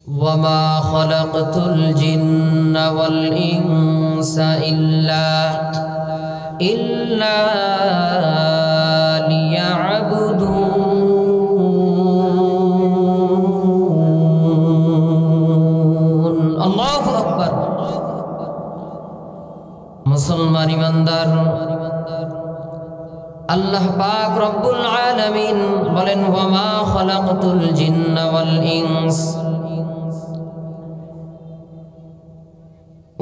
وما خلقت الجن والإنس إلا ليعبدون الله أكبر মুসলমান ইমানদার আল্লাহ পাক রব্বুল আলামিন বলেন ওয়ামা খালাকতুল জিন্না ওয়াল ইনস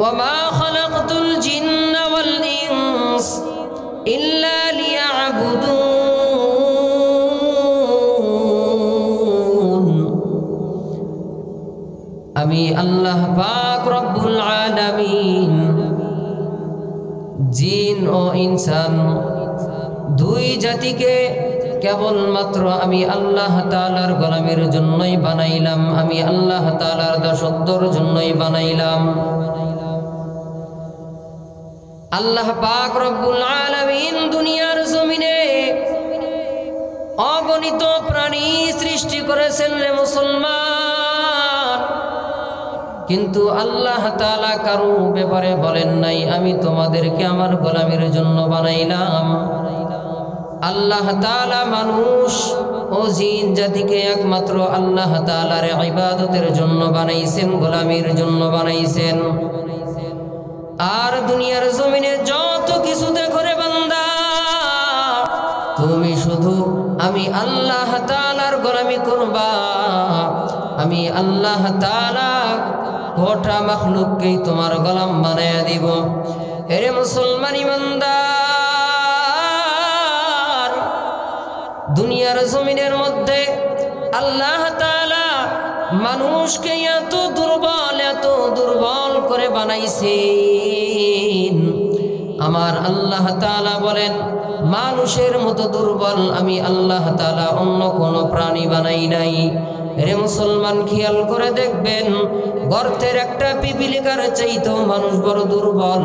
وما خلقت الجن والإنس إلا ليعبدون আমি আল্লাহ পাক রব্বুল আলামিন জিন ও ইনসান দুই জাতিকে কেবলমাত্র আমি আল্লাহ তাআলার গোলামের জন্যই বানাইলাম, আমি আল্লাহ তাআলার দাসত্বর জন্যই বানাইলাম। আল্লাহ পাক রব্বুল আলামিন দুনিয়ার জমিনে অগণিত প্রাণী সৃষ্টি করেছেন রে মুসলমান, কিন্তু আল্লাহ তাআলা কারো ব্যাপারে বলেন নাই আমি তোমাদেরকে আমার গোলামের জন্য বানাইলাম। আল্লাহ তাআলা মানুষ ও জিন জাতিকে একমাত্র আল্লাহ তাআলার ইবাদতের জন্য বানাইছেন, গোলামির জন্য বানাইছেন। আর দুনিয়ার জমিনে যত কিছু দেখো রে বান্দা, তুমি শুধু আমি আল্লাহ তাআলার গোলামি করবা। আমি আল্লাহ তাআলা গোটা মাখলুককেই তোমার গোলাম বানায়া দিব। এরে মুসলমান ইমানদার, দুনিয়ার জমিনের মধ্যে আল্লাহ তাআলা মানুষকে এত দুর্বল করে বানাইছেন। আমার আল্লাহ তাআলা বলেন মানুষের মতো দুর্বল আমি আল্লাহ তাআলা অন্য কোনো প্রাণী বানাই নাই। রে মুসলমান খেয়াল করে দেখবেন, গর্তের একটা পিপিলিকার চাইতেও মানুষ বড় দুর্বল।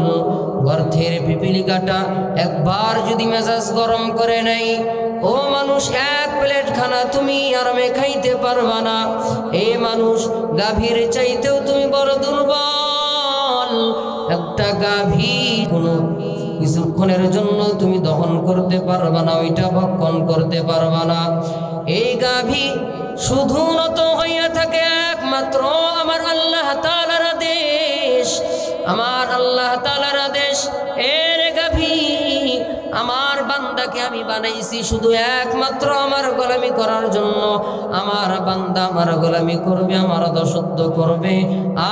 গর্তের পিপিলিকাটা একবার যদি মেজাজ গরম করে নেয়, ও মানুষ এক প্লেট খানা তুমি আরামে খাইতে পারবা না। এ মানুষ গাভীর চাইতেও তুমি বড় দুর্বল। একটা গাভী কোনো কিছুক্ষণের জন্য তুমি দহন করতে পারবা না, ওইটা ভক্ষণ করতে পারবা না। এই গাভী শুধু নত হইয়া থাকে একমাত্র আমার আল্লাহ তাআলার আদেশ, আমার আল্লাহ তাআলার আদেশ। এর গাভী আমার বান্দাকে আমি বানাইছি শুধু একমাত্র আমার গোলামি করার জন্য। আমার বান্দা আমার গোলামি করবে, আমার দাসত্ব করবে।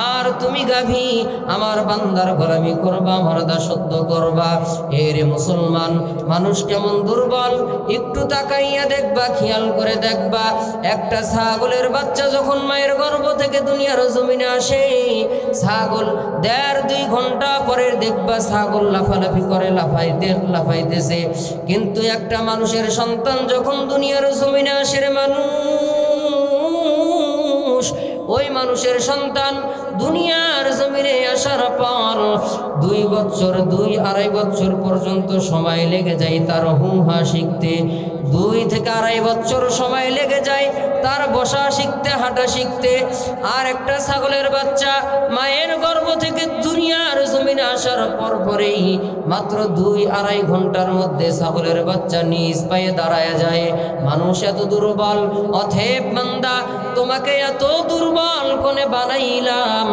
আর তুমি গাভী আমার বান্দার গোলামি করবা, আমার দাসত্ব করবা। এর মুসলমান মানুষ কেমন দুর্বল একটু তাকাইয়া দেখবা, খেয়াল করে দেখবা। একটা ছাগলের বাচ্চা যখন মায়ের গর্ভ থেকে দুনিয়ার জমিনে আসে, ছাগল 1.5-2 ঘন্টা পরে দেখবা ছাগল লাফালাফি করে, লাফাইতেছে। কিন্তু একটা মানুষের সন্তান যখন দুনিয়ার জমিনে আসে রে মানুষ, ওই মানুষের সন্তান দুনিয়ার জমিনে আসার পর 2 বছর 2-2.5 বছর পর্যন্ত সময় লেগে যায় তার হুহা শিখতে। 2 থেকে 2.5 বছর সময় লেগে যায় তার বসা শিখতে, হাঁটা শিখতে। আর একটা ছাগলের বাচ্চা মায়ের গর্ভ থেকে দুনিয়ার জমিনে আসার পরেই মাত্র 2-2.5 ঘন্টার মধ্যে ছাগলের বাচ্চা নিজ পায়ে দাঁড়ায় যায়। মানুষ এত দুর্বল, অতএব বান্দা তোমাকে এত দুর্বল কোনে বানাইলাম।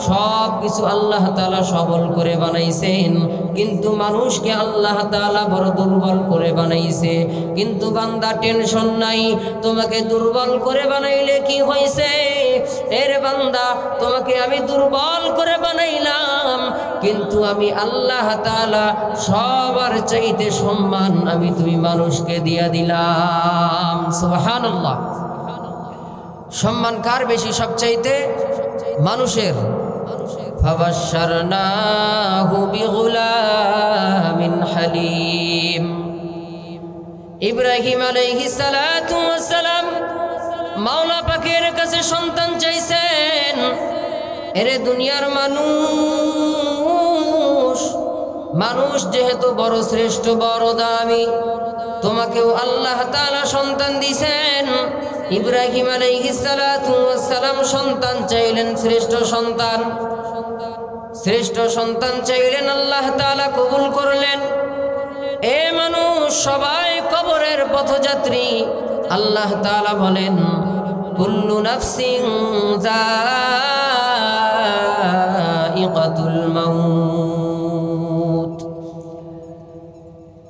সব কিছু আল্লাহ তাআলা সবল করে বানাইছেন, কিন্তু মানুষকে আল্লাহ তাআলা বড় দুর্বল করে বানাইছে। কিন্তু বান্দা টেনশন নাই, তোমাকে দুর্বল করে বানাইলে কি হয়েছে? এর বান্দা তোমাকে আমি দুর্বল করে বানাইলাম, কিন্তু আমি আল্লাহ তাআলা সবার চাইতে সম্মান আমি তুমি মানুষকে দিয়া দিলাম। সুবহানাল্লাহ। সম্মান কার বেশি সবচাইতে? মানুষের। ফাবাশশারনাহু বিগুলামিন হালিম। ইব্রাহিম আলাইহিস সালাতু ওয়াস সালাম মাওলা পাকের কাছে সন্তান চাইছেন। এরে দুনিয়ার মানুষ যেহেতু বড় শ্রেষ্ঠ, বড় দামি, তোমাকেও আল্লাহ তাআলা সন্তান দিয়েছেন। ইব্রাহিম আলাইহিস সালাতু ওয়াস সালাম সন্তান চাইলেন, শ্রেষ্ঠ সন্তান চাইলেন, আল্লাহ তাআলা কবুল করলেন। এ মানুষ সবাই কবরের পথযাত্রী। আল্লাহ তাআলা বলেন, কুল্লু নাফসিন যায়িকাতুল মাউত,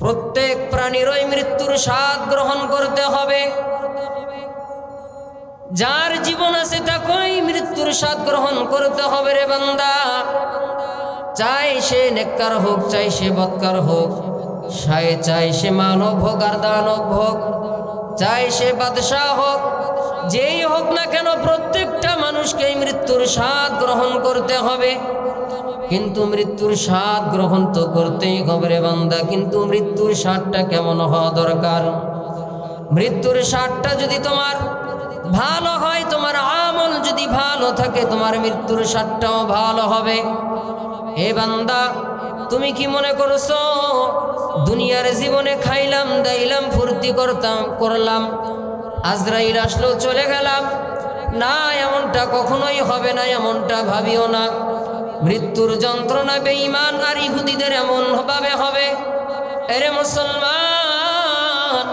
প্রত্যেক প্রাণীরই মৃত্যুর স্বাদ গ্রহণ করতে হবে। যার জীবন আছে তাকেই মৃত্যুর স্বাদ গ্রহণ করতে হবে রে বান্দা। চাই সে নেককার হোক, চাই সে বদকার হোক, চাই সে মানব হোক আর দানব হোক, চাই সে বাদশাহ হোক, যেই হোক না কেন প্রত্যেকটা মানুষকে মৃত্যুর স্বাদ গ্রহণ করতে হবে। কিন্তু মৃত্যুর স্বাদ গ্রহণ তো করতেই হবে রে বান্দা। কিন্তু মৃত্যুর স্বাদটা কেমন হওয়া দরকার? মৃত্যুর স্বাদটা যদি তোমার ভালো হয়, তোমার আমল যদি ভালো থাকে, তোমার মৃত্যুর স্বাদটাও ভালো হবে। এ বান্দা, তুমি কি মনে করছো দুনিয়ার জীবনে খাইলাম দাইলাম ফুর্তি করলাম, আজরাইল আসলো চলে গেলাম? না, এমনটা কখনোই হবে না, এমনটা ভাবিও না। মৃত্যুর যন্ত্রণা বেঈমান আর ইহুদিদের এমন ভাবে হবে। এরে মুসলমান,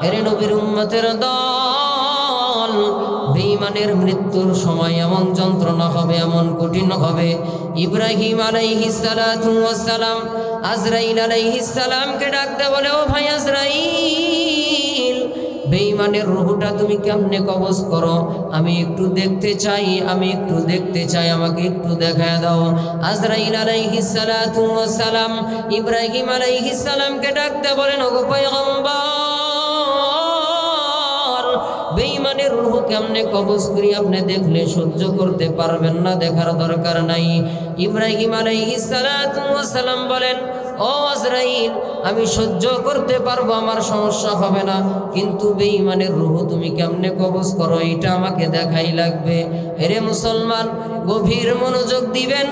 এরে নবীর উম্মতের দল, বেঈমানের মৃত্যুর সময় এমন যন্ত্রণা হবে, এমন কঠিন হবে। ইব্রাহিম আলাইহিস সালাতু ওয়াস সালাম আজরাইল আলাইহিস সালামকে ডাকতে বলে, ও ভাই আজরাইল, বেঈমানের রূহটা তুমি কেমনে কবজ করো? আমি একটু দেখতে চাই, আমাকে একটু দেখায় দাও। আজরাইল আলাইহিস সালাতু ওয়াস সালাম ইব্রাহিম আলাইহিস সালামকে ডাকতে বলেন, ওগো পয়গম্বর, বেঈমানের রূহ কেমনে কবজ করি আপনি দেখলে সহ্য করতে পারবেন না, দেখার দরকার নাই। ইব্রাহিম আলাইহিস সালাতু ওয়াস সালাম বলেন, ও আজরাইল, আমি সহ্য করতে পারবো, আমার সমস্যা হবে না, কিন্তু বেঈমানের রূহ তুমি কেমনে কবজ করো এটা আমাকে দেখাই লাগবে। এরে মুসলমান, গভীর মনোযোগ দিবেন।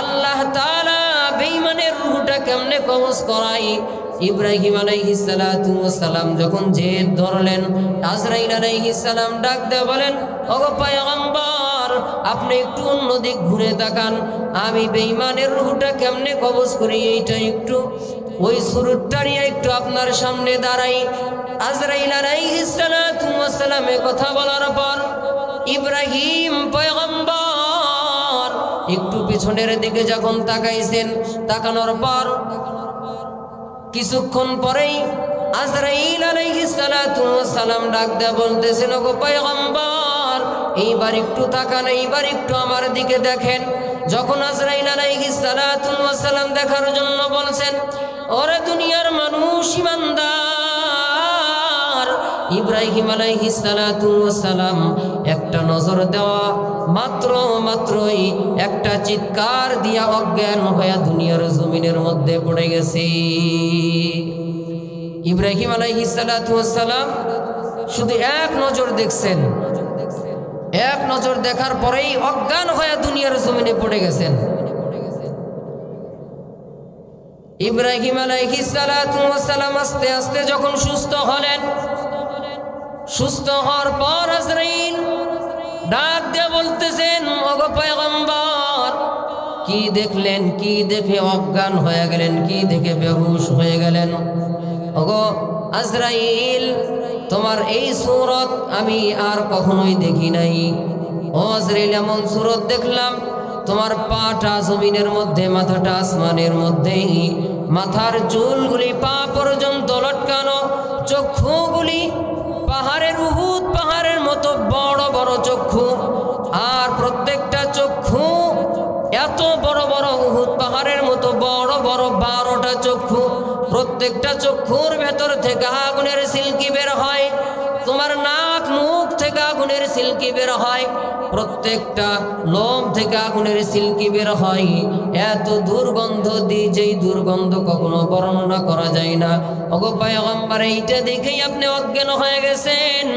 আল্লাহ তাআলা বেঈমানের রূহটা কেমনে কবজ করাই, ইব্রাহিম আলাইহিস সালাতু ওয়াস সালাম যখন জেদ ধরলেন, আজরাইল আলাইহিস সালাম ডাক দিয়ে বলেন, ওগো পয়গম্বর, আপনি একটু অন্যদিক ঘুরে তাকান, আমি বেঈমানের রূহটা কেমনে কবজ করি এইটা একটু, ওই সুরতটা নিয়ে একটু আপনার সামনে দাঁড়াই। আজরাইল আলাইহিস সালাতু ওয়াস সালাম কথা বলার পর ইব্রাহিম পয়গম্বর একটু পিছনের দিকে যখন তাকাইছেন, তাকানোর পর কিছুক্ষণ পরেই আজরাইল আলাইহিস সালাতু ওয়াস সালাম ডাক দিয়ে বলতেছেন, ওগো পয়গম্বর, এইবার একটু তাকান, এইবার একটু আমার দিকে দেখেন। যখন আজরাইল আলাইহিস সালাতু ওয়াস সালাম দেখার জন্য বলছেন, ওরে দুনিয়ার মানুষ ইমানদার, ইব্রাহিম আলাইহিস সালাতু ওয়াস সালাম একটা নজর দেওয়া মাত্রই একটা চিৎকার দিয়া অজ্ঞান হয়ে দুনিয়ার জমিনের মধ্যে পড়ে গেছে। ইব্রাহিম আলাইহিস সালাতু ওয়াস সালাম শুধু এক নজর দেখছেন, এক নজর দেখার পরেই অজ্ঞান হয়ে দুনিয়ার জমিনে পড়ে গেছেন। ইব্রাহিম আলাইহিস সালাতু ওয়াস সালাম আস্তে আস্তে যখন সুস্থ হলেন, সুস্থ হওয়ার পর আজরাইল ডাক দিয়ে বলতেছেন, ওগো পয়গম্বর, কি দেখলেন? কি দেখে অজ্ঞান হয়ে গেলেন? কি দেখে বেহুশ হয়ে গেলেন? ওগো আজরাইল, তোমার এই সূরত আমি আর কখনোই দেখি নাই। ও আজরাইল, এমন সূরত দেখলাম, তোমার পাটা জমিনের মধ্যে, মাথাটা আসমানের মধ্যে, মাথার চুলগুলি পা পর্যন্ত লটকানো, চক্ষুগুলি পাহাড়ের উহুদ পাহাড়ের মতো বড় বড় চক্ষু, আর প্রত্যেকটা চক্ষু এত বড় বড় উহুদ পাহাড়ের মতো বড় বড় 12টা চক্ষু। প্রত্যেকটা চক্ষুর ভেতর থেকে আগুনের সিলকি বের হয়, তোমার নাক মুখ থেকে আগুনের সিলকি বের হয়, প্রত্যেকটা লোম থেকে আগুনের সিলকি বের হয়। এত দুর্গন্ধ দি, যেই দুর্গন্ধ কখনো বর্ণনা করা যায় না। ওগো পয়গম্বর, এইটা দেখেই আপনি অজ্ঞান হয়ে গেছেন।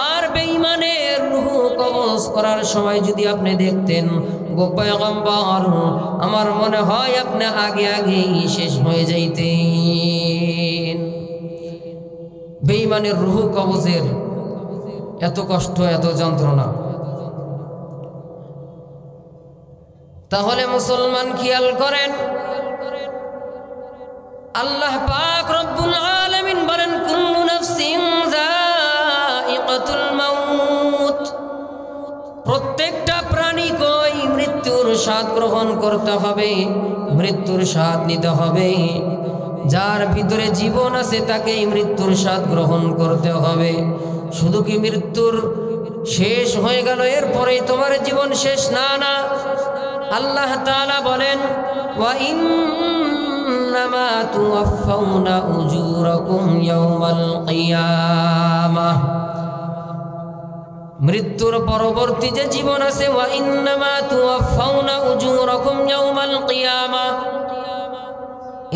আর বেঈমানের রূহ কবজ করার সময় যদি আপনি দেখতেন গো পয়গম্বর, আমার মনে হয় আপনি আগে আগেই শেষ হয়ে যাইতেন। বেঈমানের রূহ কবজের এত কষ্ট, এত যন্ত্রণা। তাহলে মুসলমান খেয়াল করেন, আল্লাহ পাক রব্বুল আলামিন বলেন কুল্লু নাফসিন যায়িকাতুল মাউত, প্রত্যেকটা প্রাণীকেই মৃত্যুর স্বাদ গ্রহণ করতে হবে, মৃত্যুর স্বাদ নিতে হবে। যার ভিতরে জীবন আছে তাকেই মৃত্যুর স্বাদ গ্রহণ করতে হবে। শুধু কি মৃত্যুর শেষ হয়ে গেল এরপরেই তোমার জীবন শেষ? না, না। আল্লাহ তাআলা বলেন ওয়া ইন্নামা তুওয়াফাউনা উজুরাকুম ইয়াওমাল কিয়ামাহ, মৃত্যুর পরবর্তী যে জীবন আছে, ওয়া ইন্নামা তুওয়াফাউনা উজুরাকুম ইয়াওমাল কিয়ামাহ,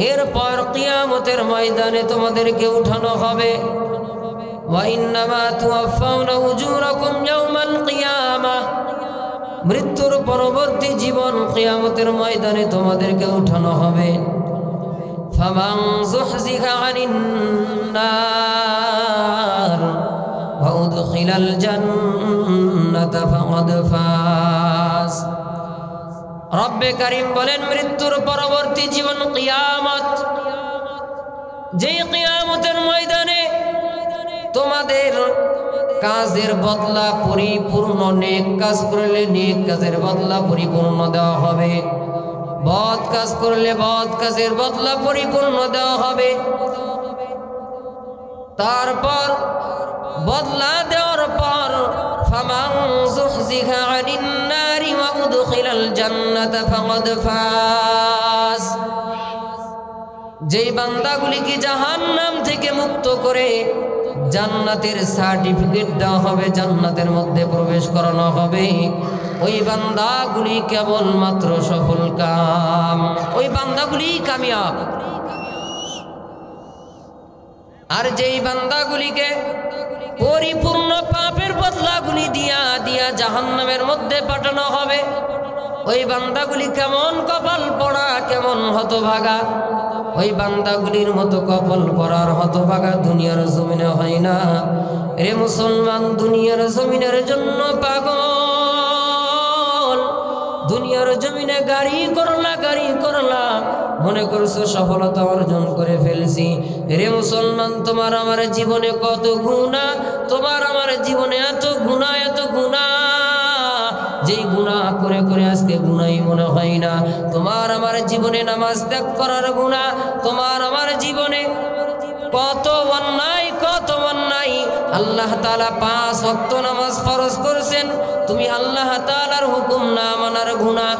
এরপর কিয়ামতের ময়দানে তোমাদেরকে উঠানো হবে। ওয়া ইন্নামা তুওয়াফাউনা উজুরাকুম ইয়াওমাল কিয়ামাহ, মৃত্যুর পরবর্তী জীবন কিয়ামতের ময়দানে তোমাদেরকে উঠানো হবে। ফামান যুহজিহা আনিন নার ওয়া উদখিলাল জান্নাতা ফাকাদ ফাজ। রব্বে কারীম বলেন মৃত্যুর পরবর্তী জীবন কিয়ামত, যেই কিয়ামতের ময়দানে তোমাদের কাজের বদলা পরিপূর্ণ, নেক কাজ করলে নেক কাজের বদলা পরিপূর্ণ দেওয়া হবে, বদ কাজ করলে বদ কাজের বদলা পরিপূর্ণ দেওয়া হবে। তারপর বদলা দেওয়ার পর ফামান যুহজিহা আনিন নারি ওয়া উদখিলাল জান্নাতা ফাকাদ ফাজ, যেই বান্দাগুলিকে জাহান্নাম থেকে মুক্ত করে জান্নাতের সার্টিফিকেট দেওয়া হবে, জান্নাতের মধ্যে প্রবেশ করানো হবে, ওই বান্দাগুলি কেবলমাত্র সফল কাম, ওই বান্দাগুলি কামিয়াব। আর যেই বান্দাগুলিকে পরিপূর্ণ পাপের বদলাগুলি দিয়া দিয়া জাহান্নামের মধ্যে পাঠানো হবে, ওই বান্দাগুলি কেমন কপাল পড়া, কেমন হতভাগা। ওই বান্দাগুলির মতো কপাল পড়ার হতভাগা দুনিয়ার জমিনে হয় না রে মুসলমান। দুনিয়ার জমিনের জন্য পাগল, দুনিয়ার জমিনে গাড়ি করলা মনে করছো সফলতা অর্জন করে ফেলছি। রে মুসলমান, তোমার আমার জীবনে কত গুনাহ, তোমার আমার জীবনে এত গুনাহ, এত গুনাহ, যেই গুনাহ করে করে আজকে গুনাই মনে হয় না। তোমার আমার জীবনে নামাজ ত্যাগ করার গুনাহ, তোমার আমার জীবনে কত অন্যায়, কত অন্যায়। আল্লাহ তাআলা 5 ওয়াক্ত নামাজ ফরজ করেছেন, তুমি আল্লাহ তাআলার হুকুম না মানার গুনাহ।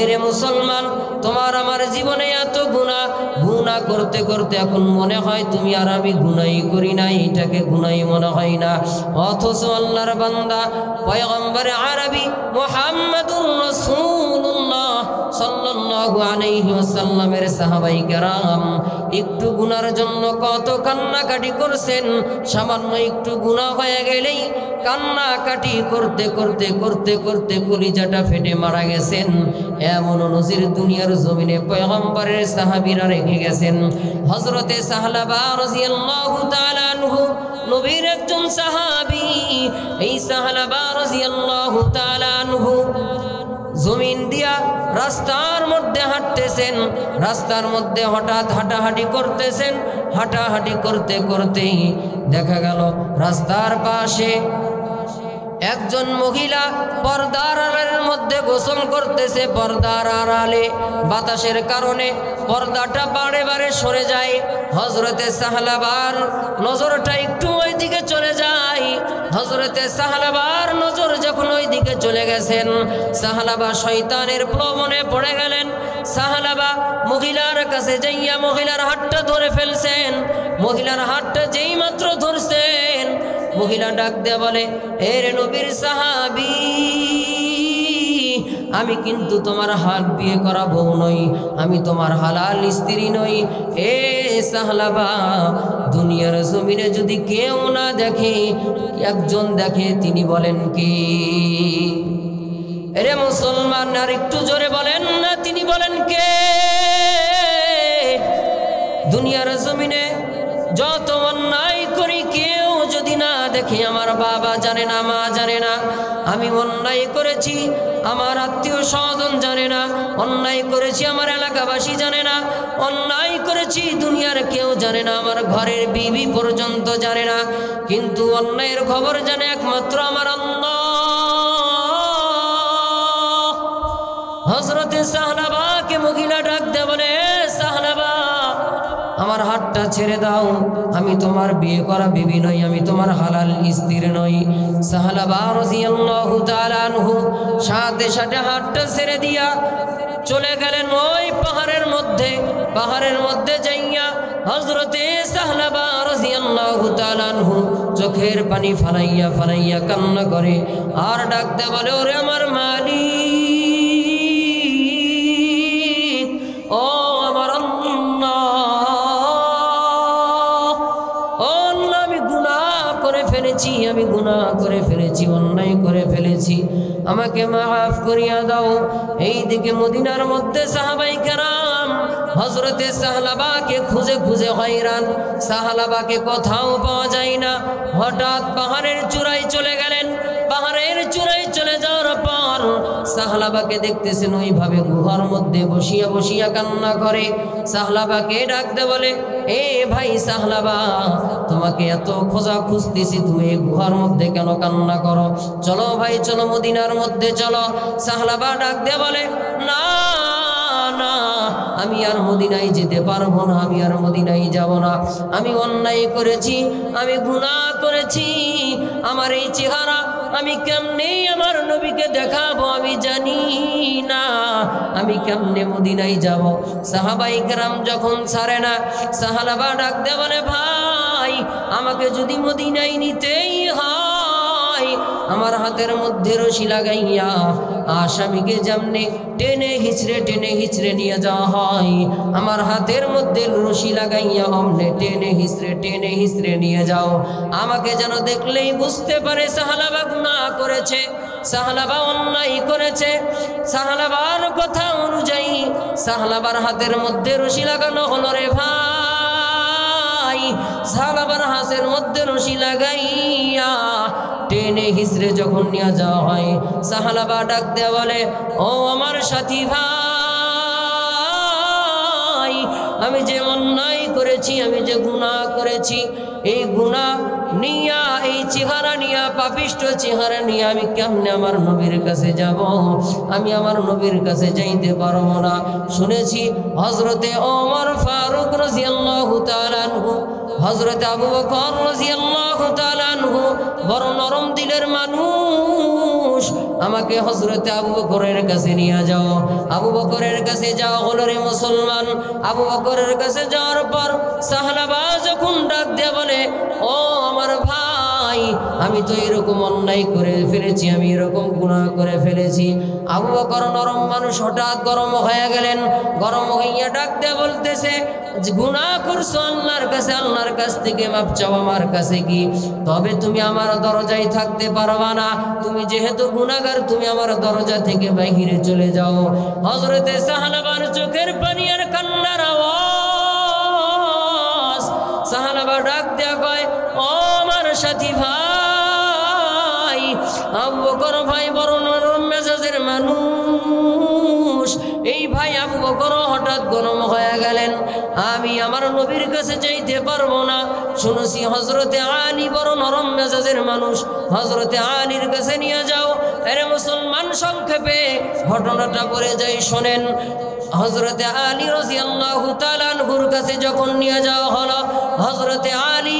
রে মুসলমান, তোমার আমার জীবনে এত গুনাহ, গুনাহ করতে করতে এখন মনে হয় তুমি আর আমি গুনাই করি না, এটাকে গুনাই মনে হয় না। অথচ আল্লাহর বান্দা পয়গম্বর আরবি মুহাম্মদুর রাসূলুল্লাহ সাল্লাল্লাহু আলাইহি ওয়াসাল্লামের সাহাবাই কেরাম একটু গুনার জন্য কত কান্নাকাটি করছেন। সামান্য একটু গুনাহ হয়ে গেলেই কান্নাকাটি করতে করতে করতে করতে কলিজাটা ফেটে মারা গেছেন। এমন নজির দুনিয়ার জমিনে পয়গম্বরের সাহাবীরা রেখে গেছেন। হযরতে সাহলাবা রাদিয়াল্লাহু তাআলা আনহু নবীর একজন সাহাবী। এই সাহলাবা রাদিয়াল্লাহু তাআলা আনহু জমিন দিয়া রাস্তার মধ্যে হাঁটতেছেন, রাস্তার মধ্যে হঠাৎ হাঁটাহাঁটি করতেছেন। হাঁটাহাঁটি করতে করতেই দেখা গেল রাস্তার পাশে একজন মহিলা পর্দার আড়ালের মধ্যে গোসল করতেছে। পর্দার আড়ালে বাতাসের কারণে পর্দাটা বারে বারে সরে যায়। হযরতে সাহলাবার নজরটা একটু ওই দিকে চলে যায়। হযরতে সাহলাবার নজর যখন ওই দিকে চলে গেছেন, সাহলাবা শয়তানের প্রলোভনে পড়ে গেলেন। সাহলাবা মহিলার কাছে যাইয়া মহিলার হাতটা ধরে ফেলছেন। মহিলার হাতটা যেই মাত্র ধরছেন, মহিলা ডাক দিয়ে বলে, এর নবীর সাহাবী, আমি কিন্তু তোমার হাত বিয়ে করা বউ নই, আমি তোমার হালাল স্ত্রী নই। এ সাহলাবা, দুনিয়ার জমিনে যদি কেউ না দেখে, একজন দেখে, তিনি বলেন কি? এরে মুসলমান, আর একটু জোরে বলেন না, তিনি বলেন কে? দুনিয়ার জমিনে যত অন্যায় করি কেউ যদি না দেখে আমার বাবা জানে না, মা জানে না আমি অন্যায় করেছি, আমার আত্মীয় স্বজন জানে না অন্যায় করেছি, আমার এলাকাবাসী জানে না অন্যায় করেছি, দুনিয়ার কেউ জানে না, আমার ঘরের বিবি পর্যন্ত জানে না, কিন্তু অন্যায়ের খবর জানে একমাত্র আমার আল্লাহ। হযরতে সাহলাবাকে মহিলা ডাক দেয়া বলে, সাহলাবা আমার হাতটা ছেড়ে দাও, আমি তোমার বিয়ে করা বিবি নই, আমি তোমার হালাল স্ত্রী নই। সাহলাবা রাদিয়াল্লাহু তাআলা আনহু সাথে সাথে হাতটা ছেড়ে দিয়া চলে গেলেন ওই পাহাড়ের মধ্যে যাইয়া হযরতে সাহলাবা রাদিয়াল্লাহু তাআলা আনহু চোখের পানি ফালাইয়া ফালাইয়া কান্না করে আর ডাক দেয়া বলে, ওরে আমার মালিক, ও আমার আল্লাহ, আমি গুনাহ করে ফেলেছি, অন্যায় করে ফেলেছি, আমাকে মাফ করিয়া দাও। এইদিকে মদিনার মধ্যে সাহাবায়ে কেরাম হযরতে সাহলাবাকে খুঁজে খুঁজে হয়রান, সাহলাবাকে কোথাও পাওয়া যায় না। হঠাৎ পাহাড়ের চূড়ায় চলে গেলেন। পাহাড়ের চূড়ায় চলে যাওয়ার পর সাহলাবাকে দেখতেছেন ওইভাবে গুহার মধ্যে বসিয়া বসিয়া কান্না করে। সাহলাবাকে ডাকতে বলে, এ ভাই সাহলাবা, তোমাকে এত খোঁজা খুঁজতেছি, তুমি এই গুহার মধ্যে কেন কান্না করো? চলো ভাই চলো, মদিনার মধ্যে চলো। সাহলাবা ডাকতে বলে, না না, আমি আর মদিনায় যেতে পারবো না, আমি আর মদিনায় যাব না, আমি অন্যায় করেছি, আমি গুনাহ করেছি, আমার এই চেহারা আমি কেমনে আমার নবীকে দেখাবো আমি জানি না, আমি কেমনে মদিনায় যাব। সাহাবায়ে কেরাম যখন ছাড়ে না, সাহলাবা ডাকতে বলে, ভাই আমাকে যদি মদিনায় নিতেই হয়, আমার হাতের মধ্যে রশি লাগাইয়া আসামিকে যেমনে টেনে হিচড়ে নিয়ে যাওয়া হয়, আমার হাতের মধ্যে রশি লাগাইয়া অমনে টেনে হিচড়ে নিয়ে যাও, আমাকে যেন দেখলেই বুঝতে পারে সাহলাবা গুনাহ করেছে, সাহলাবা অন্যায় করেছে। সাহলাবার কথা অনুযায়ী সাহলাবার হাতের মধ্যে রশি লাগানো হলো রে ভাই। সাহলাবার হাতের মধ্যে রশি লাগাইয়া টেনে হিচড়ে যখন নিয়ে যাওয়া হয়, সাহলাবা ডাক দেয়া বলে, ও আমার সাথী ভাই, আমি যে অন্যায় করেছি, আমি যে গুনাহ করেছি, এই গুনাহ নিয়া, এই চেহারা নিয়া, পাপিষ্ঠ চেহারা নিয়ে আমি কেমনে আমার নবীর কাছে যাব? আমি আমার নবীর কাছে যাইতে পারবো না। শুনেছি হযরতে ওমর ফারুক রাদিয়াল্লাহু তাআলা আনহু, হযরতে আবু বকর রাদিয়াল্লাহু তাআলা আনহু বড় নরম দিলের মানুষ, আমাকে হযরতে আবু বকরের কাছে নিয়ে যাও। আবু বকরের কাছে যাওয়া হলো রে মুসলমান। আবু বকরের কাছে যাওয়ার পর সাহলাবা যখন ডাক দিয়ে বলে, ও আমার ভাই, আমি তো এরকম অন্যায় করে ফেলেছি, আমি এরকম গুনাহ করে ফেলেছি। আবু বকর নরম মানুষ, হঠাৎ গরম হয়ে গেলেন। গরম হইয়া ডাক দিয়ে বলতেছে, গুনাহ করছো আল্লাহর কাছে, আল্লাহর কাছ থেকে মাপ চাও, আমার কাছে কি? তবে তুমি আমার দরজায় থাকতে পারবা না, তুমি যেহেতু গুনাহগার, তুমি আমার দরজা থেকে বাইরে চলে যাও। হযরতে সাহলাবার চোখের পানি আর কান্নার আওয়াজ। সাহলাবা ডাক দেয়া কয়, ও আমার সাথী ভাই, আবু বকর ভাই বড় নরম মেজাজের মানুষ। এই ভাই আবু বকর হঠাৎ গরম হয়ে গেলেন, আমি আমার নবীর কাছে যাইতে পারবো না। শুনেছি হযরতে আলী বড় নরম মেজাজের মানুষ, হযরতে আলীর কাছে নিয়ে যাও। আরে মুসলমান, সংক্ষেপে ঘটনাটা পড়ে যাই, শোনেন। হযরতে আলী রাদিয়াল্লাহু তাআলা আনহুর কাছে যখন নিয়ে যাওয়া হলো, হযরতে আলী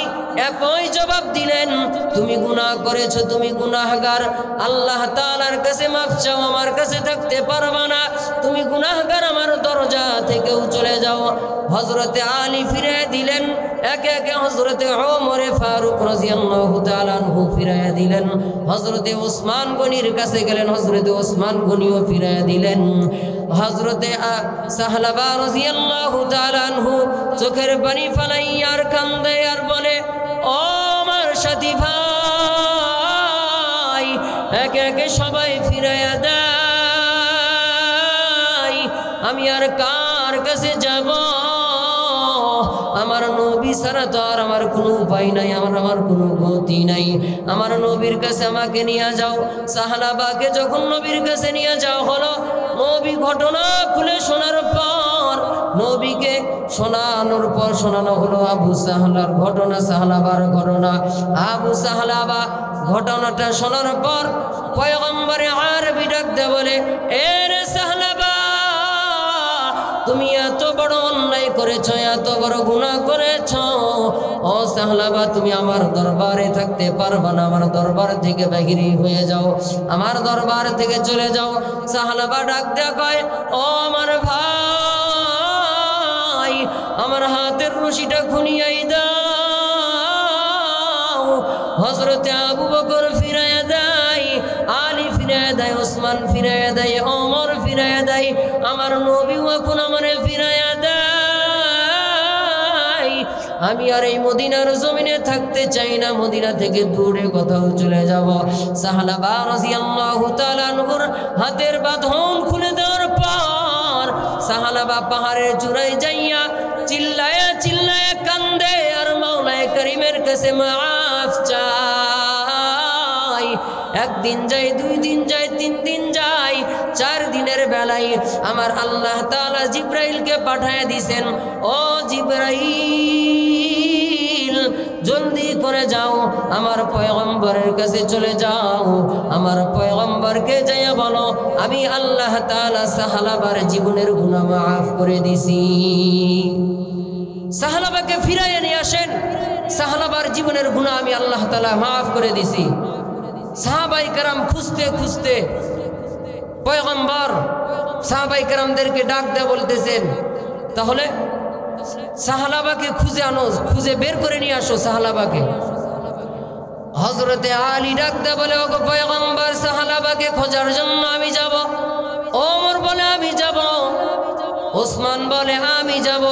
একই জবাব দিলেন, তুমি গুনাহ করেছো, তুমি গুনাহগার, আল্লাহ তাআলার কাছে মাফ চাও, আমার কাছে থাকতে পারবা না, তুমি গুনাহগার, আমার দরজা থেকেও চলে যাও। হযরতে আলী ফিরে দিলেন, একে একে হযরতে ওমর ফারুক রাদিয়াল্লাহু তাআলা আনহু ফিরাইয়া দিলেন। হযরতে ওসমান গনির কাছে গেলেন, হযরতে ওসমান গনিও ফিরাইয়া দিলেন। হযরতে সাহলাবা রাদিয়াল্লাহু তাআলা আনহু চোখের পানি ফালাইয়া আর কান্দে আর বলে, ও আমার সাথী ভাই, একে একে সবাই ফিরাইয়া দেয়, আমি আর কার কাছে যাব? আমার নবী ছাড়া তো আর আমার কোনো উপায় নাই, আমার কোনো গতি নাই, আমার নবীর কাছে আমাকে নিয়ে যাও। সাহালাবাকে যখন নবীর কাছে নিয়ে যাওয়া হলো, নবী ঘটনা খুলে শোনার পর, নবীকে শোনানো হলো আবু সাহলার ঘটনা, সাহলাবার ঘটনা। আবু সাহলাবা ঘটনাটা শোনার পর পয়গম্বরে আরবি ডাকতে বলে, এ রে সাহলাবা, তুমি এত বড় অন্যায় করেছ, এত বড় গুনাহ করেছ। ও সাহলাবা, তুমি আমার দরবারে থাকতে পারবা না, আমার দরবার থেকে বাহিরে হয়ে যাও, আমার দরবার থেকে চলে যাও। সাহলাবা ডাকতে কয়, ও আমার ভাই, আমার হাতের রশিটা খুনিয়াই দাও। হযরতে আবু বকর ফিরাইয়া দেয়, আলী ফিরাইয়া দেয়, ওসমান ফিরাইয়া দেয়, ওমর ফিরাইয়া দেয়, আমার নবীও এখন আমারে ফিরাইয়া দেয়। আমি আর এই মদিনার জমিনে থাকতে চাই না, মদিনা থেকে দূরে কোথাও চলে যাব। সাহলাবা রাদিয়াল্লাহু তাআলা আনহুর হাতের বাঁধন খুলে দেওয়ার পর সাহলাবা পাহাড়ের চূড়ায় যাইয়া চিল্লায়া চিল্লায়া কান্দে আর মাওলায়ে কারীমের কাছে মাফ চাই। একদিন যায়, 2 দিন যায়, 3 দিন যায়, 4 দিনের বেলায় আমার আল্লাহ তাআলা জিবরাইলকে পাঠায় দিয়েছেন, ও জিবরাইল, জলদি করে যাও, আমার পয়গম্বরের কাছে চলে যাও, আমার পয়গম্বরকে যাইয়া বলো আমি আল্লাহ তাআলা সাহালাবার জীবনের গুনাহ মাফ করে দিছি। সাহালাবাকে ফিরাইয়া নিয়ে আসেন, সাহালাবার জীবনের গুনাহ আমি আল্লাহ তাআলা মাফ করে দিছি। সাহাবায়ে কেরাম খুঁজতে খুঁজতে পয়গম্বর সাহাবায়ে কেরামদেরকে ডাক দেয়া বলতেছেন, তাহলে সাহালাবাকে খুঁজে আনো, খুঁজে বের করে নিয়ে আসো সাহালাবাকে। হযরতে আলী ডাক দেয়া বলে, ওগো পয়গম্বর, সাহালাবাকে খোঁজার জন্য আমি যাব। ওমর বলে আমি যাব, ওসমান বলে আমি যাব,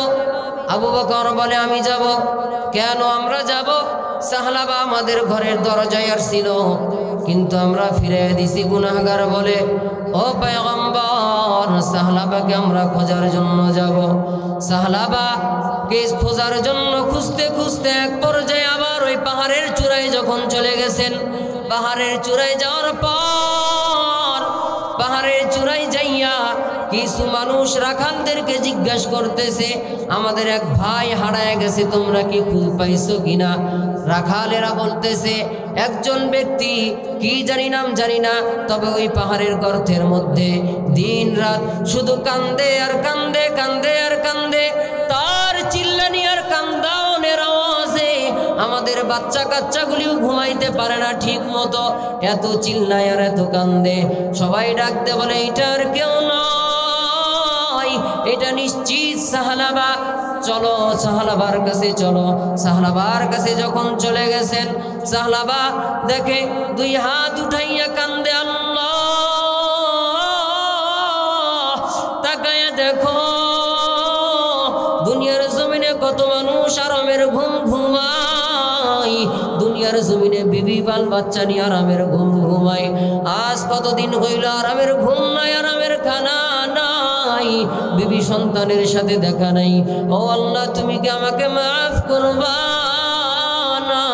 আবু বকর বলে আমি যাব। কেন আমরা যাব? সাহালাবা আমাদের ঘরের দরজায় আসছিল, কিন্তু আমরা ফিরে দিছি গুনাহগার বলে। ও পয়গম্বর, সাহালাবাকে আমরা খোঁজার জন্য যাব। সাহালাবাকে খোঁজার জন্য খুঁজতে খুঁজতে এক পর্যায়ে আবার ওই পাহাড়ের চূড়ায় যখন চলে গেছেন, পাহাড়ের চূড়ায় যাওয়ার পর পাহাড়ের চূড়ায় যাইয়া কিছু মানুষ রাখালদেরকে জিজ্ঞাসা করতেছে, আমাদের এক ভাই হারায় গেছে, তোমরা কি খুঁজ পাইছো কিনা? রাখালেরা বলতেছে, একজন ব্যক্তি কি জানি নাম জানি না, তবে ওই পাহাড়ের গর্তের মধ্যে দিন রাত শুধু কান্দে আর কান্দে, কান্দে আর কান্দে, তার চিল্লানি আর কান্দানের আওয়াজে আমাদের বাচ্চা কাচ্চাগুলিও ঘুমাইতে পারে না ঠিক মতো, এত চিল্লায় আর এত কান্দে। সবাই ডাকতে বলে, এটার কেউ নয়, এটা নিশ্চিত সাহালাবা। চলো সাহালাবার কাছে চলো। সাহালাবার কাছে যখন চলে গেছেন, সাহালাবা দেখে 2 হাত উঠাইয়া কান্দে, আল্লাহ, তাকায়া দেখো দুনিয়ার জমিনে কত মানুষ আরামের ঘুম ঘুমায়, দুনিয়ার জমিনে বিবি বাল বাচ্চা নিয়ে আরামের ঘুম ঘুমায়। আজ কতদিন হইল আরামের ঘুম নাই, আরামের খানা নাই, বিবি সন্তানের সাথে দেখা নাই। ও আল্লাহ, তুমি কি আমাকে মাফ করবা না?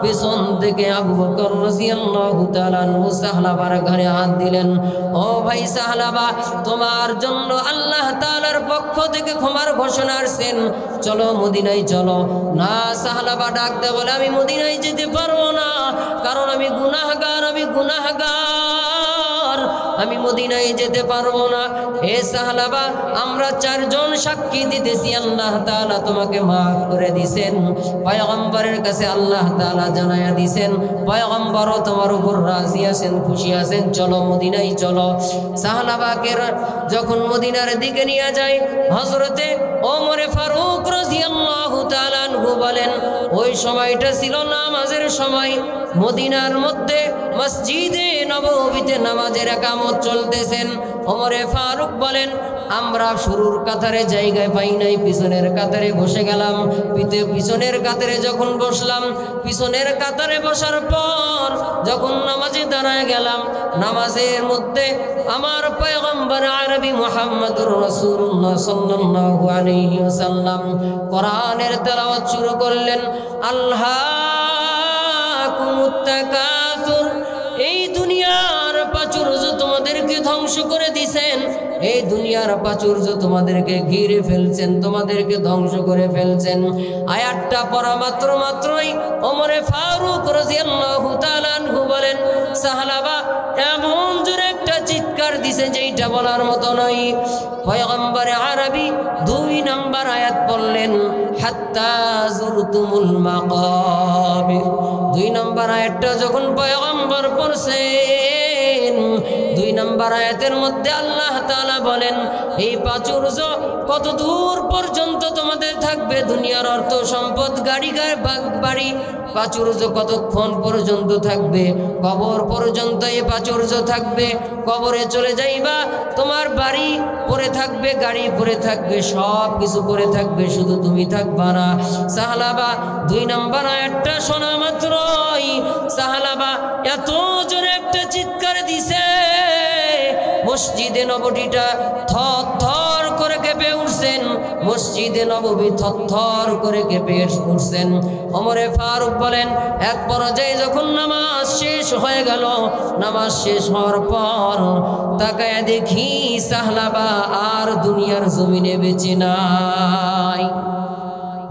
পেছন থেকে আবু বকর রাদিয়াল্লাহু তাআলা আনহু সাহালাবার ঘরে হাত দিলেন। ও ভাই সাহালাবা, তোমার জন্য আল্লাহ তাআলার পক্ষ থেকে ক্ষমার ঘোষণা আসছেন, চলো মদিনায় চলো। না, সাহালাবা ডাক দেয়া বলে, আমি মদিনায় যেতে পারবো না, কারণ আমি গুনাহগার, আমি গুনাহগার, আমি মদিনায় যেতে পারবো না। হে সাহালাবা, আমরা 4 জন সাক্ষী দিতেছি আল্লাহ তাআলা তোমাকে মাফ করে দিয়েছেন। পয়গম্বরের কাছে আল্লাহ তাআলা জানায়া দিয়েছেন, পয়গম্বরও তোমার উপর রাজি আছেন, খুশি আছেন, চলো মদিনায় চলো। সাহালাবাকে যখন মদিনার দিকে নিয়ে যায়, হযরতে ওমর ফারুক রাদিয়াল্লাহু তাআলা আনহু বলেন, ওই সময়টা ছিল নামাজের সময়। মদিনার মধ্যে মসজিদে নববীতে নামাজের একামত চলতেছেন। ওমরে ফারুক বলেন, আমরা শুরুর কাতারে জায়গায় পাই নাই, পিছনের কাতারে বসে গেলাম। পিছনের কাতারে যখন বসলাম, পিছনের কাতারে বসার পর যখন নামাজে দাঁড়ায় গেলাম, নামাজের মধ্যে আমার পয়গম্বর আরবি মুহাম্মদুর রাসূলুল্লাহ সাল্লাল্লাহু আলাইহি ওয়াসাল্লাম কোরআনের তেলাওয়াত শুরু করলেন। আল্লাহকুমুত তাকাসুর, এই দুনিয়ার প্রাচুর্য তোমাদেরকে ধ্বংস করে দিয়েছেন, এই দুনিয়ার প্রাচুর্য তোমাদেরকে ঘিরে ফেলছেন, তোমাদেরকে ধ্বংস করে ফেলছেন। আয়াতটা পড়া মাত্রই ওমরে ফারুক রাদিয়াল্লাহু তাআলা আনহু বলেন, সাহাবা এমন জোরে একটা চিৎকার দিছে যেটা বলার মতো নয়। পয়গম্বর আরবি 2 নম্বর আয়াত পড়লেন, হাত্তা যুরতুমুল মাকাবির। 2 নম্বর আয়াতটা যখন পয়গম্বর পড়ছেন, 2 নম্বর আয়াতের মধ্যে আল্লাহ তাআলা বলেন, এই প্রাচুর্য কত দূর পর্যন্ত তোমাদের থাকবে? দুনিয়ার অর্থ সম্পদ, গাড়ি বাড়ি, প্রাচুর্য কতক্ষণ পর্যন্ত থাকবে? কবর পর্যন্ত এই প্রাচুর্য থাকবে। কবরে চলে যাইবা, তোমার বাড়ি পড়ে থাকবে, গাড়ি পড়ে থাকবে, সব কিছু পড়ে থাকবে, শুধু তুমি থাকবা না। সাহাবা 2 নম্বর আয়াতটা শোনা মাত্রই সাহাবা এত জোরে একটা চিৎকার দিছে, মসজিদে নববীটা থর করে কেঁপে উঠছেন, মসজিদে নববী থর করে কেঁপে উঠছেন। ওমরে ফারুক বলেন, এক পর্যায়ে যখন নামাজ শেষ হয়ে গেল, নামাজ শেষ হওয়ার পর তাকায় দেখি সাহাবা আর দুনিয়ার জমিনে বেঁচে নাই।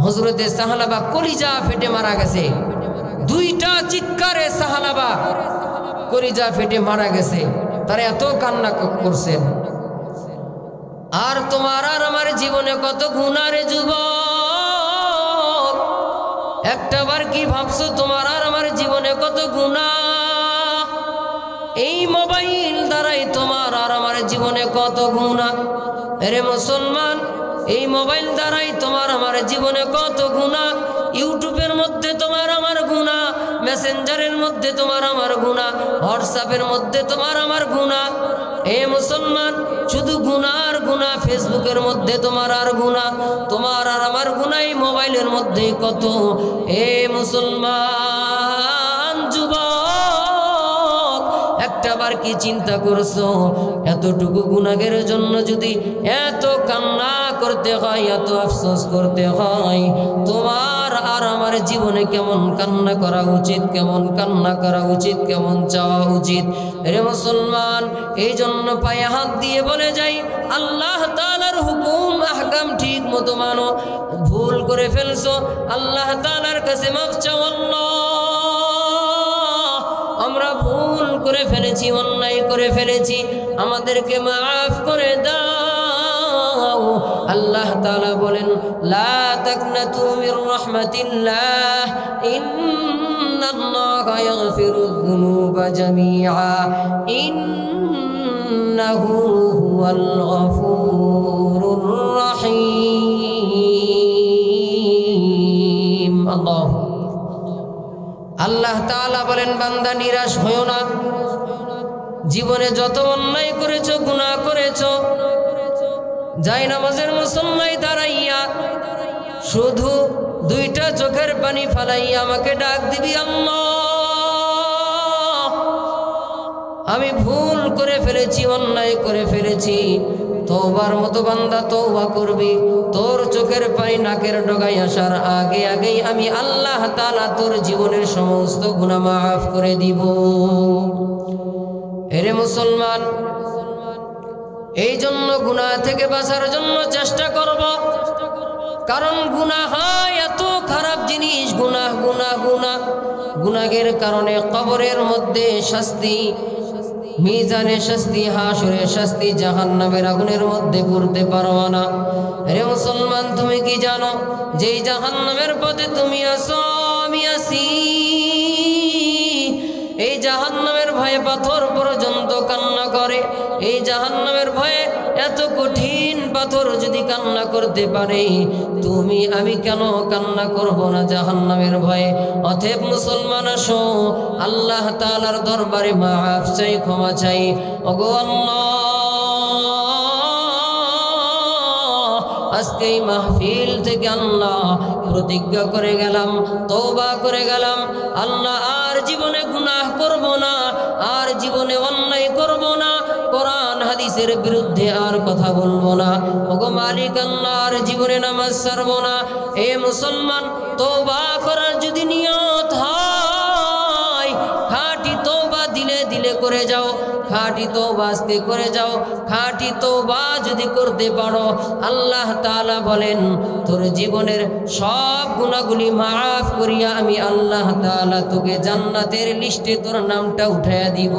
হযরতে সাহাবা কলিজা ফেটে মারা গেছে। 2টা চিৎকারে সাহাবা কলিজা ফেটে মারা গেছে, তারা এত কান্না করছেন। আর তোমার আর আমার জীবনে কত গুনাহ রে যুবক, একটাবার কি ভাবছো তোমার আর আমার জীবনে কত গুনাহ? এই মোবাইল দ্বারাই তোমার আর আমার জীবনে কত গুনাহ। আরে মুসলমান, এই মোবাইল দ্বারাই তোমার আমার জীবনে কত গুনাহ। ইউটিউবের মধ্যে তোমার আমার গুনাহ, মেসেঞ্জারের মধ্যে তোমার আমার গুনাহ, হোয়াটসঅ্যাপের মধ্যে তোমার আমার গুনাহ। এ মুসলমান, শুধু গুনার গুনাহ, ফেসবুকের মধ্যে তোমার আর গুনাহ, তোমার আর আমার গুনাহ এই মোবাইলের মধ্যেই কত। এ মুসলমান যুবক, একটাবার কি চিন্তা করছো এতটুকু গুনাহের জন্য যদি এত কান্না করতে হয়, এত আফসোস করতে হয়, তোমার আর আমার জীবনে কেমন কান্না করা উচিত, কেমন কান্না করা উচিত, কেমন চাওয়া উচিত? রে মুসলমান, এই জন্য পায়ে হাত দিয়ে বলে যাই, আল্লাহ তাআলার হুকুম আহকাম ঠিক মতো মানো। ভুল করে ফেলছো, আল্লাহ তাআলার কাছে মাফ চাও। আল্লাহ, আমরা ভুল করে ফেলেছি, অন্যায় করে ফেলেছি, আমাদেরকে মাফ করে দাও। আল্লাহ তাআলা বলেন, লা তাকনাতু মির রাহমাতিল্লাহ, ইন্নাল্লাহা ইয়াগফিরুয যুনুবা জামিআ, ইন্নাহু হুয়াল গফুরুর রহিম। আল্লাহ তাআলা বলেন, বান্দা নিরাশ হয়ো না। জীবনে যত অন্যায় করেছো, গুনাহ করেছো, যাই নামাজের মুসল্লায় দাঁড়াইয়া শুধু 2টা চোখের পানি ফালাইয়া আমাকে ডাক দিবি, আল্লাহ আমি ভুল করে ফেলেছি, অন্যায় করে ফেলেছি। তওবার মতো বান্দা তওবা করবি, তোর চোখের পানি নাকের ডগায় আসার আগেই আমি আল্লাহ তাআলা তোর জীবনের সমস্ত গুনাহ মাফ করে দিব। এরে মুসলমান, এই জন্য গুনাহ থেকে বাঁচার জন্য চেষ্টা করব, কারণ গুনাহ হয় এত খারাপ জিনিস। গুনাহের কারণে কবরের মধ্যে শাস্তি, মিজানে শাস্তি, হাসরে শাস্তি, জাহান্নামের আগুনের মধ্যে পড়তে পারো না। রে মুসলমান, তুমি কি জানো যে জাহান্নামের পথে তুমি আছো, আমি আছি? এই জাহান্নামের ভয়ে পাথর পর্যন্ত কান্না করে, এই জাহান্নামের ভয়ে এত কঠিন পাথর যদি কান্না করতে পারে, তুমি আমি কেন কান্না করব না জাহান্নামের ভয়ে? অতএব মুসলমান আসো, আল্লাহ তাআলার দরবারে মাফ চাই, ক্ষমা চাই। ওগো আল্লাহ, আজকে এই মাহফিল থেকে আল্লাহ প্রতিজ্ঞা করে গেলাম, তওবা করে গেলাম, আল্লাহ আর জীবনে গুনাহ করব না, আর জীবনে অন্যায় করব না, কোরআন হাদিসের বিরুদ্ধে আর কথা বলবো না। ওগো মালিক আল্লাহ, আর জীবনে নামাজ ছাড়ব না। এ মুসলমান, তওবা করার যদি নিয়ত হয়, খাঁটি তওবা দিলে দিলে করে যাও, খাঁটি তওবা আজকে করে যাও। খাঁটি তওবা যদি করতে পারো, আল্লাহ তাআলা বলেন তোর জীবনের সব গুনাহগুলি মাফ করিয়া আমি আল্লাহ তাআলা তোকে জান্নাতের লিস্টে তোর নামটা উঠাইয়া দিব।